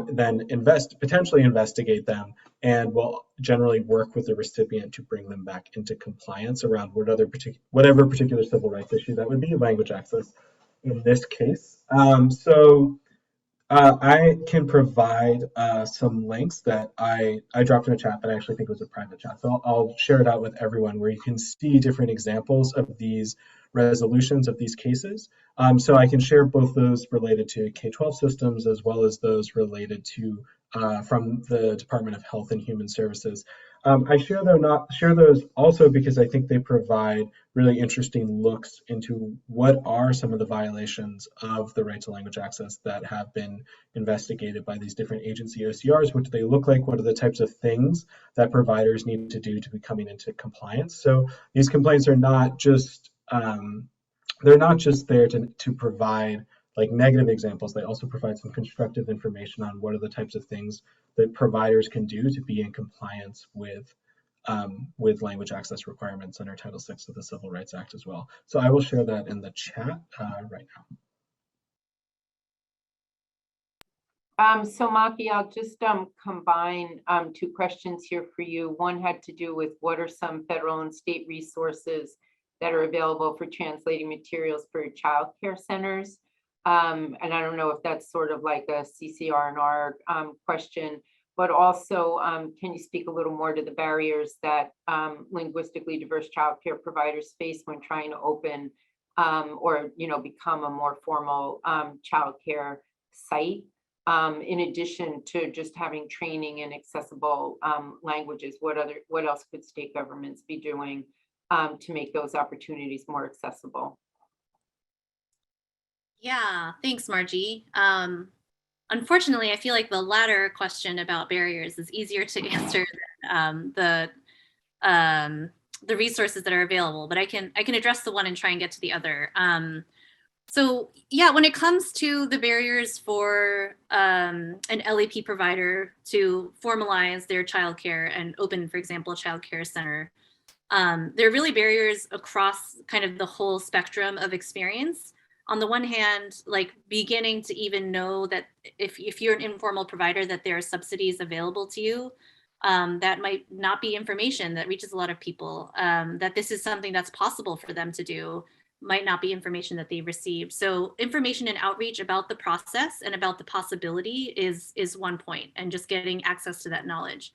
then potentially investigate them, and will generally work with the recipient to bring them back into compliance around whatever particular civil rights issue that would be, language access in this case. I can provide some links that I dropped in a chat, but I actually think it was a private chat. So I'll share it out with everyone where you can see different examples of these resolutions of these cases. So I can share both those related to K-12 systems as well as those related to from the Department of Health and Human Services. I share those also because I think they provide really interesting looks into what are some of the violations of the right to language access that have been investigated by these different agency OCRs. What do they look like? What are the types of things that providers need to do to be coming into compliance? So these complaints are not just they're not just there to provide like negative examples. They also provide some constructive information on what are the types of things that providers can do to be in compliance with language access requirements under Title VI of the Civil Rights Act as well. So I will share that in the chat right now. So Maki, I'll just combine two questions here for you. One had to do with what are some federal and state resources that are available for translating materials for child care centers. And I don't know if that's sort of like a CCR&R question, but also can you speak a little more to the barriers that linguistically diverse child care providers face when trying to open or become a more formal child care site? In addition to just having training in accessible languages, what else could state governments be doing to make those opportunities more accessible? Yeah, thanks, Margie. Unfortunately, I feel like the latter question about barriers is easier to answer than the resources that are available, but I can address the one and try and get to the other. So yeah, when it comes to the barriers for an LEP provider to formalize their childcare and open, for example, a childcare center, there are really barriers across kind of the whole spectrum of experience. On the one hand, like beginning to even know that if you're an informal provider, that there are subsidies available to you, that might not be information that reaches a lot of people, that this is something that's possible for them to do, might not be information that they received. So information and outreach about the process and about the possibility is one point, and just getting access to that knowledge.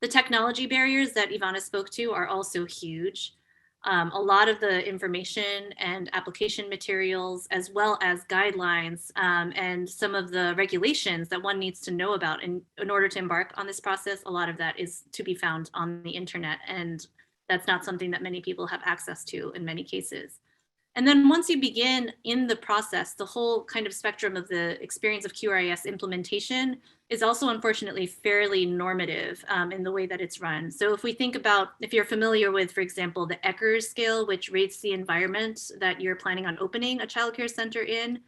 The technology barriers that Ivana spoke to are also huge. A lot of the information and application materials, as well as guidelines and some of the regulations that one needs to know about in order to embark on this process, a lot of that is to be found on the internet, and that's not something that many people have access to in many cases. And then once you begin in the process, the whole kind of spectrum of the experience of QRIS implementation is also unfortunately fairly normative in the way that it's run. So if we think about, if you're familiar with, for example, the Eckers scale, which rates the environment that you're planning on opening a childcare center in,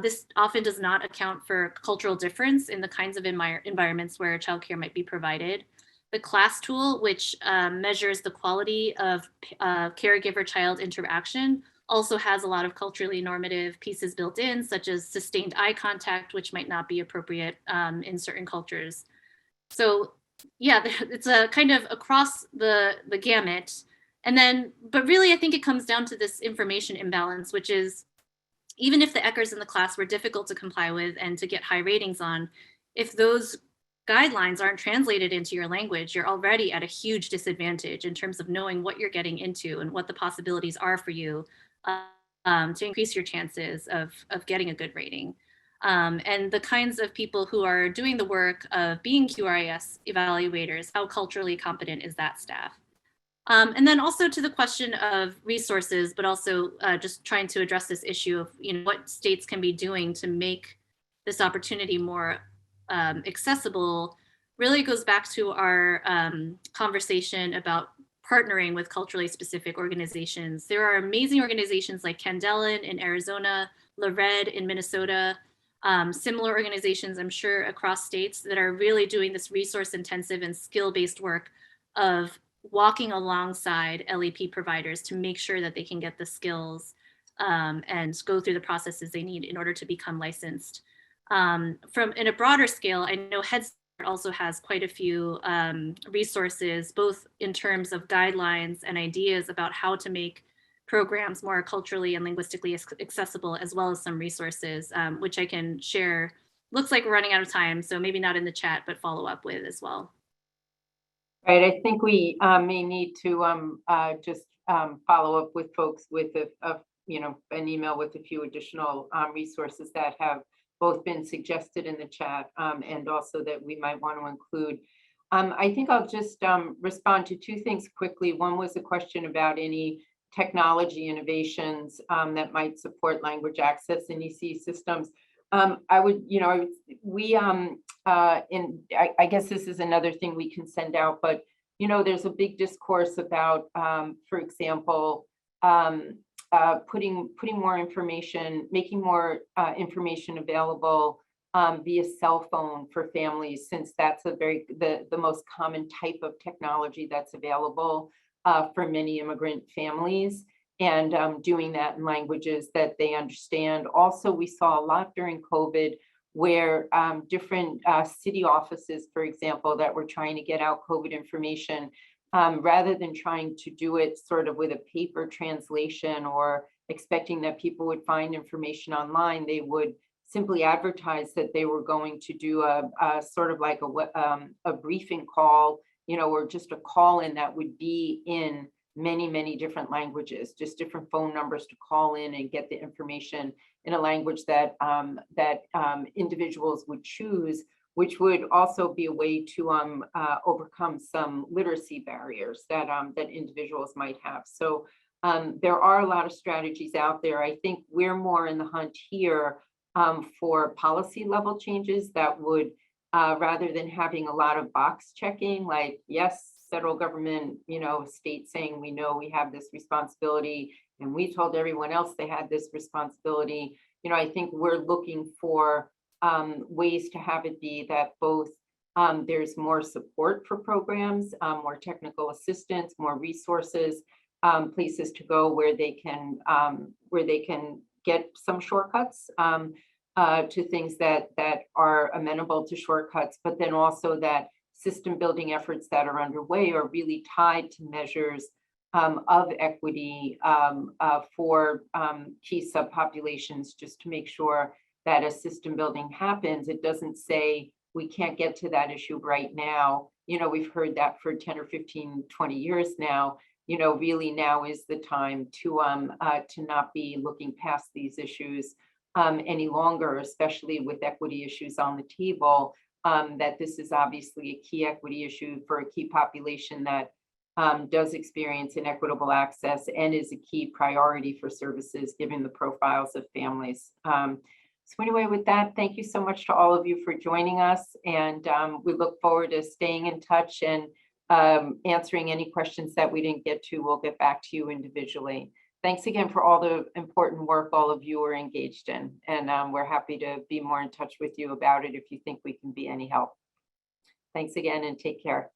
this often does not account for cultural difference in the kinds of environments where childcare might be provided. The CLASS tool, which measures the quality of caregiver-child interaction, also has a lot of culturally normative pieces built in, such as sustained eye contact, which might not be appropriate in certain cultures. So yeah, it's a kind of across the gamut. And then, but really, I think it comes down to this information imbalance, which is, even if the Eckers in the class were difficult to comply with and to get high ratings on, if those guidelines aren't translated into your language, you're already at a huge disadvantage in terms of knowing what you're getting into and what the possibilities are for you to increase your chances of getting a good rating. And the kinds of people who are doing the work of being QRIS evaluators, how culturally competent is that staff? And then also to the question of resources, but also just trying to address this issue of what states can be doing to make this opportunity more accessible, really goes back to our conversation about partnering with culturally specific organizations. There are amazing organizations like Candelen in Arizona, LaRed in Minnesota, similar organizations, I'm sure, across states that are really doing this resource intensive and skill-based work of walking alongside LEP providers to make sure that they can get the skills and go through the processes they need in order to become licensed. In a broader scale, I know Head Start also has quite a few resources, both in terms of guidelines and ideas about how to make programs more culturally and linguistically accessible, as well as some resources, which I can share. Looks like we're running out of time, so maybe not in the chat, but follow up with as well. Right, I think we may need to just follow up with folks with an email with a few additional resources that have both been suggested in the chat and also that we might want to include. I think I'll just respond to two things quickly. One was a question about any technology innovations that might support language access in ECE systems. I guess this is another thing we can send out, but there's a big discourse about, for example, putting more information, making more information available via cell phone for families, since that's the most common type of technology that's available for many immigrant families, and doing that in languages that they understand. Also, we saw a lot during COVID where different city offices, for example, that were trying to get out COVID information, rather than trying to do it sort of with a paper translation or expecting that people would find information online, they would simply advertise that they were going to do a sort of like a briefing call, or just a call in that would be in many different languages, just different phone numbers to call in and get the information in a language that individuals would choose, which would also be a way to overcome some literacy barriers that individuals might have. So there are a lot of strategies out there. I think we're more in the hunt here for policy level changes that would, rather than having a lot of box checking, like, yes, federal government, state saying, we know we have this responsibility, and we told everyone else they had this responsibility. I think we're looking for ways to have it be that both there's more support for programs, more technical assistance, more resources, places to go where they can get some shortcuts to things that are amenable to shortcuts, but then also that system building efforts that are underway are really tied to measures of equity for key subpopulations, just to make sure that as system building happens, it doesn't say we can't get to that issue right now. We've heard that for 10 or 15, 20 years now. Really now is the time to not be looking past these issues any longer, especially with equity issues on the table, that this is obviously a key equity issue for a key population that does experience inequitable access and is a key priority for services given the profiles of families. So anyway, with that, thank you so much to all of you for joining us, and we look forward to staying in touch and answering any questions that we didn't get to. We'll get back to you individually. Thanks again for all the important work all of you are engaged in, and we're happy to be more in touch with you about it if you think we can be any help. Thanks again and take care.